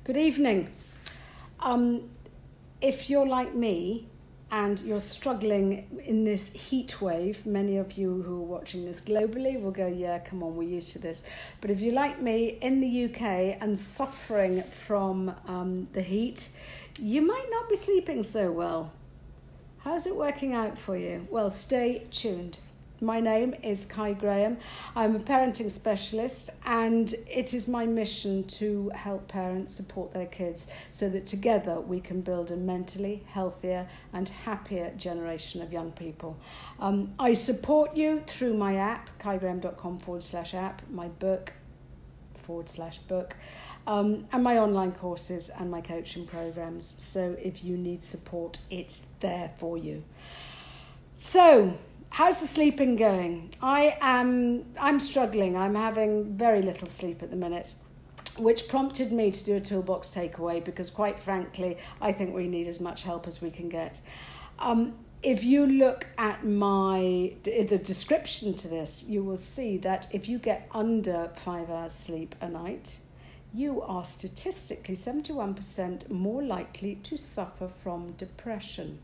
Good evening. If you're like me and you're struggling in this heat wave, many of you who are watching this globally will go, yeah, come on, we're used to this. But if you're like me in the UK and suffering from the heat, you might not be sleeping so well. How's it working out for you? Well, stay tuned. My name is Kai Graham. I'm a parenting specialist, and it is my mission to help parents support their kids so that together we can build a mentally healthier and happier generation of young people. I support you through my app, kaigraham.com/app, my book /book, and my online courses and my coaching programs. So if you need support, it's there for you. So, how's the sleeping going? I'm struggling. I'm having very little sleep at the minute, which prompted me to do a toolbox takeaway because, quite frankly, I think we need as much help as we can get. If you look at the description to this, you will see that if you get under 5 hours sleep a night, you are statistically 71% more likely to suffer from depression.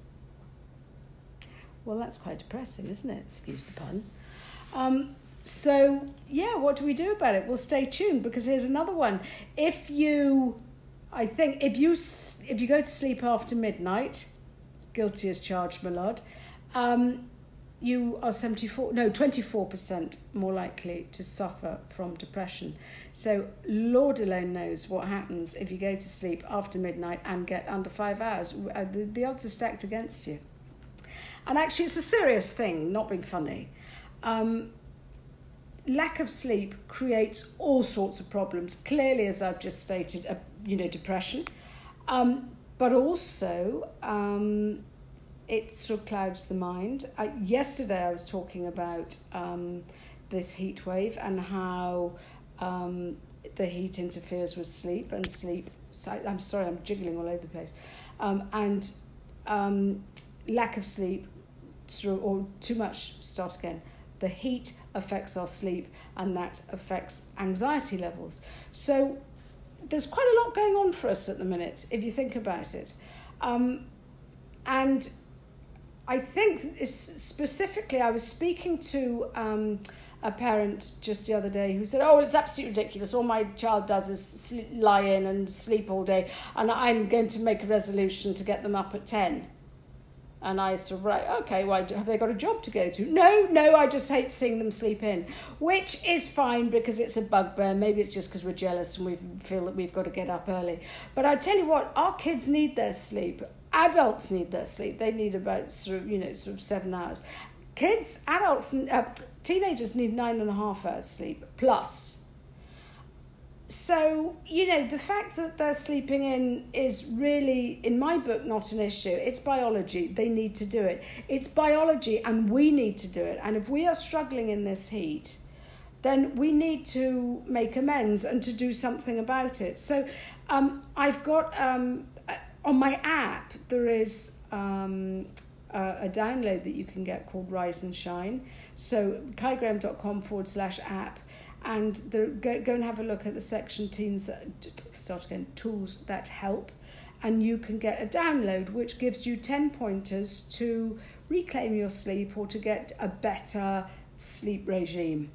Well, that's quite depressing, isn't it? Excuse the pun. So, what do we do about it? Well, stay tuned, because here's another one. If you go to sleep after midnight, guilty as charged, my lord, you are 24% more likely to suffer from depression. So, Lord alone knows what happens if you go to sleep after midnight and get under 5 hours. The odds are stacked against you. And actually, it's a serious thing, not being funny. Lack of sleep creates all sorts of problems. Clearly, as I've just stated, depression. But also, it sort of clouds the mind. Yesterday, I was talking about this heat wave and how the heat interferes with sleep and sleep. I'm sorry, I'm jiggling all over the place. Lack of sleep, or too much, the heat affects our sleep, and that affects anxiety levels. So there's quite a lot going on for us at the minute, if you think about it. And I think specifically, I was speaking to a parent just the other day who said, oh, it's absolutely ridiculous. All my child does is lie in and sleep all day, and I'm going to make a resolution to get them up at 10. And I sort of, right, okay, well, have they got a job to go to? No, I just hate seeing them sleep in, which is fine because it's a bugbear. Maybe it's just because we're jealous and we feel that we've got to get up early. But I tell you what, our kids need their sleep. Adults need their sleep. They need about sort of 7 hours. Kids, adults, teenagers need 9.5 hours sleep plus. So, the fact that they're sleeping in is really, in my book, not an issue. It's biology. They need to do it. It's biology, and we need to do it. And if we are struggling in this heat, then we need to make amends and to do something about it. So I've got, on my app, there is a download that you can get called Rise and Shine. So kaigraham.com/app. And go and have a look at the section tools that help. And you can get a download which gives you 10 pointers to reclaim your sleep or to get a better sleep regime.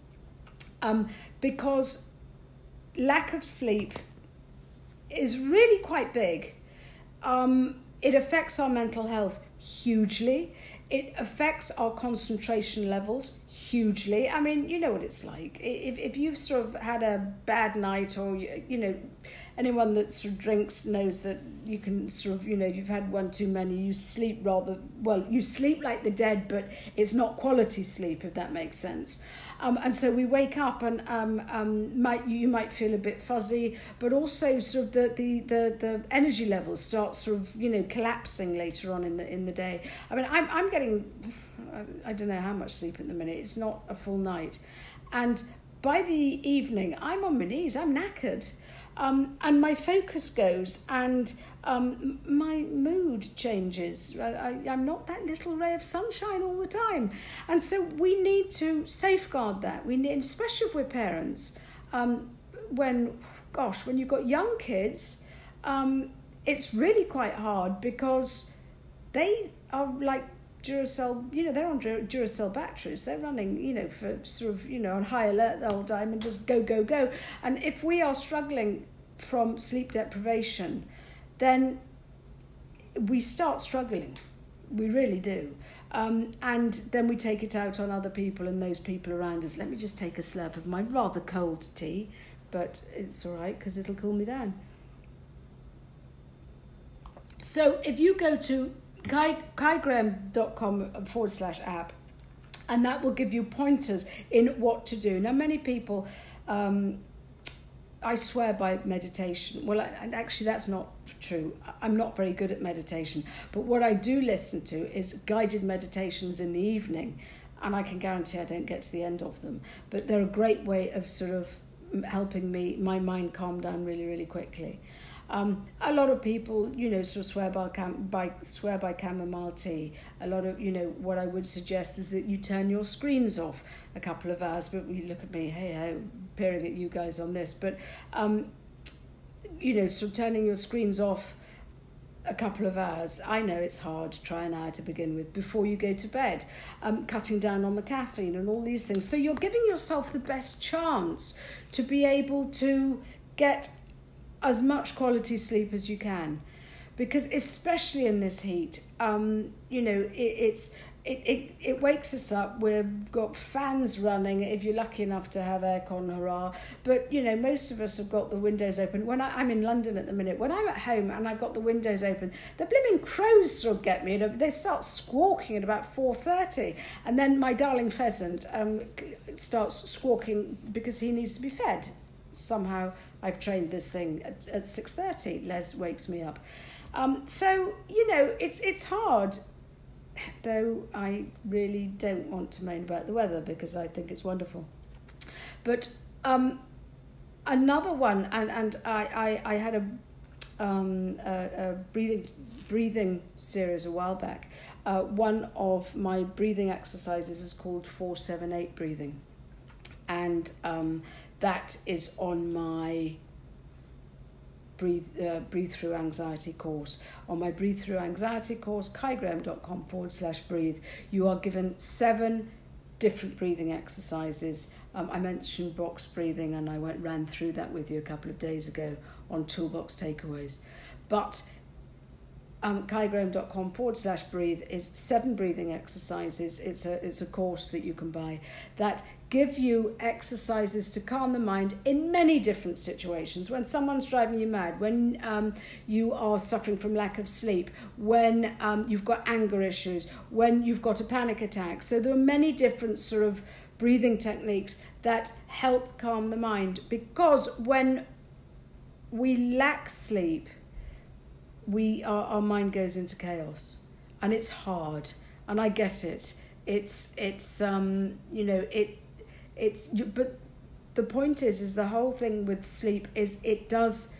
Because lack of sleep is really quite big. It affects our mental health hugely. It affects our concentration levels hugely. I mean, you know what it's like. If you've sort of had a bad night, or, anyone that sort of drinks knows that you can sort of, if you've had one too many, you sleep you sleep like the dead, but it's not quality sleep, if that makes sense. And so we wake up and you might feel a bit fuzzy, but also sort of the energy levels start sort of collapsing later on in the day. I mean, I'm getting, I don't know how much sleep at the minute. It's not a full night, and by the evening I'm on my knees. I'm knackered, and my focus goes, and my mood changes. I'm not that little ray of sunshine all the time. And so we need to safeguard that. We need, especially if we're parents, when you've got young kids, it's really quite hard because they are like Duracell, they're on Duracell batteries. They're running, for sort of, on high alert the whole time and just go, go, go. And if we are struggling from sleep deprivation, then we start struggling. We really do. And then we take it out on other people and those people around us. Let me just take a slurp of my rather cold tea, but it's all right because it'll cool me down. So if you go to kaigraham.com/app, and that will give you pointers in what to do. Now, many people, I swear by meditation. Well, and actually that's not true. I'm not very good at meditation. But what I do listen to is guided meditations in the evening. And I can guarantee I don't get to the end of them. But they're a great way of sort of helping my mind calm down really, really quickly. A lot of people, sort of swear by chamomile tea. A lot of, what I would suggest is that you turn your screens off a couple of hours. But you look at me, hey, peering at you guys on this. But, sort of turning your screens off a couple of hours. I know it's hard. Try an hour to begin with before you go to bed. Cutting down on the caffeine and all these things. So you're giving yourself the best chance to be able to get as much quality sleep as you can, because especially in this heat, it wakes us up. We've got fans running. If you're lucky enough to have aircon, hurrah! But most of us have got the windows open. When I'm in London at the minute, when I'm at home and I've got the windows open, the blooming crows sort of get me. They start squawking at about 4:30, and then my darling pheasant starts squawking because he needs to be fed. Somehow I've trained this thing at 6:30. Les wakes me up. So, it's hard, though I really don't want to moan about the weather because I think it's wonderful. But another one, and I had a breathing series a while back. One of my breathing exercises is called 4-7-8 breathing. And that is on my Breathe Through Anxiety course. On my Breathe Through Anxiety course, kaigraham.com/breathe, you are given 7 different breathing exercises. I mentioned box breathing, and I ran through that with you a couple of days ago on Toolbox Takeaways. But kaigraham.com/breathe is 7 breathing exercises. It's a course that you can buy that give you exercises to calm the mind in many different situations. When someone's driving you mad, when you are suffering from lack of sleep, when you've got anger issues, when you've got a panic attack. So there are many different sort of breathing techniques that help calm the mind, because when we lack sleep, our mind goes into chaos, and it's hard, and I get it. But the point is the whole thing with sleep is it does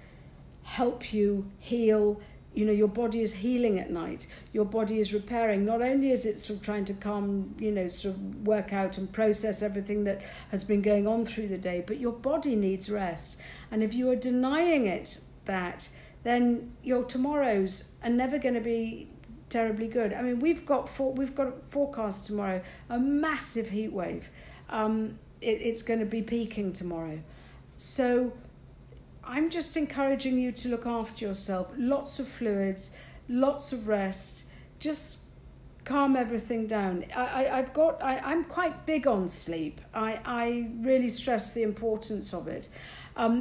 help you heal. Your body is healing at night. Your body is repairing. Not only is it sort of trying to calm, sort of work out and process everything that has been going on through the day, but your body needs rest. And if you are denying it that, then your tomorrows are never going to be terribly good. I mean, we've got a forecast tomorrow, a massive heat wave. It's going to be peaking tomorrow. So I'm just encouraging you to look after yourself. Lots of fluids, lots of rest. Just calm everything down. I'm quite big on sleep. I really stress the importance of it.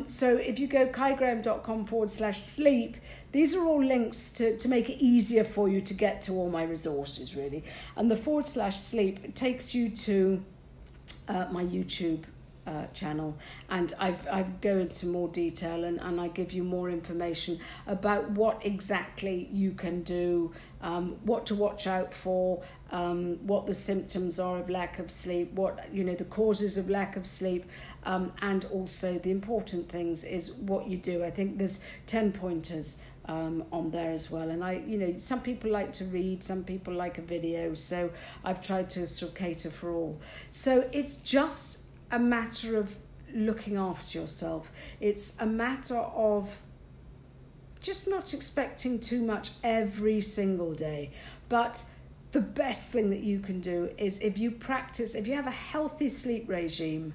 So if you go kaigraham.com/sleep, these are all links to make it easier for you to get to all my resources, really. And the /sleep takes you to my YouTube channel, and I go into more detail and I give you more information about what exactly you can do, what to watch out for, what the symptoms are of lack of sleep, what the causes of lack of sleep, and also the important things is what you do. I think there's 10 pointers on there as well, and some people like to read, some people like a video, so I've tried to sort of cater for all. So it's just a matter of looking after yourself. It's a matter of just not expecting too much every single day. But the best thing that you can do is if you have a healthy sleep regime,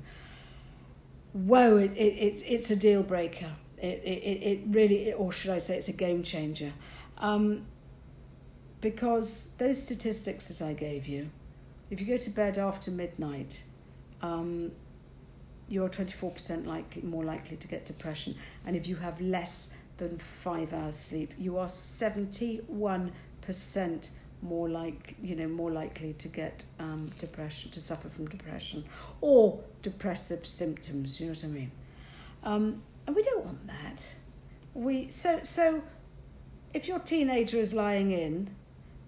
whoa, it's a deal breaker. It really, or should I say it's a game changer. Because those statistics that I gave you, if you go to bed after midnight, you're 24% more likely to get depression. And if you have less than 5 hours sleep, you are 71% more likely to get depression, to suffer from depression or depressive symptoms. You know what I mean? And we don't want that. So if your teenager is lying in,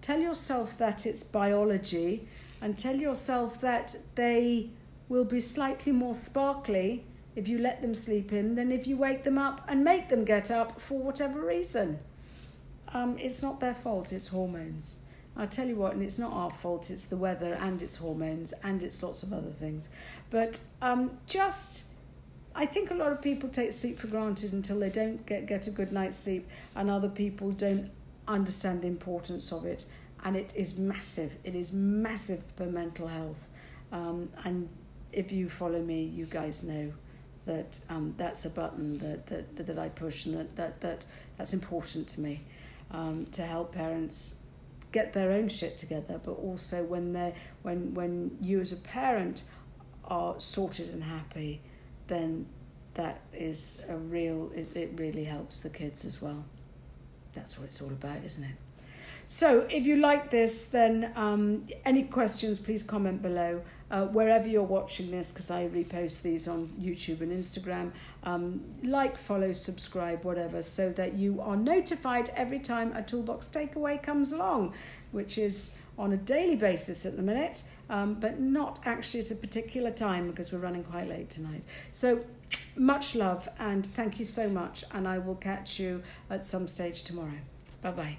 tell yourself that it's biology, and tell yourself that they will be slightly more sparkly if you let them sleep in than if you wake them up and make them get up for whatever reason. It's not their fault, it's hormones. I'll tell you what, and it's not our fault, it's the weather and it's hormones and it's lots of other things. But I think a lot of people take sleep for granted until they don't get a good night's sleep, and other people don't understand the importance of it. And it is massive. It is massive for mental health. And if you follow me, you guys know that that's a button that I push, and that's important to me, to help parents get their own shit together, but also when you as a parent are sorted and happy, then that is it really helps the kids as well. That's what it's all about, isn't it? So if you like this, then any questions, please comment below. Wherever you're watching this, because I repost these on YouTube and Instagram, like, follow, subscribe, whatever, so that you are notified every time a Toolbox Takeaway comes along, which is on a daily basis at the minute, but not actually at a particular time because we're running quite late tonight. So much love and thank you so much, and I will catch you at some stage tomorrow. Bye-bye.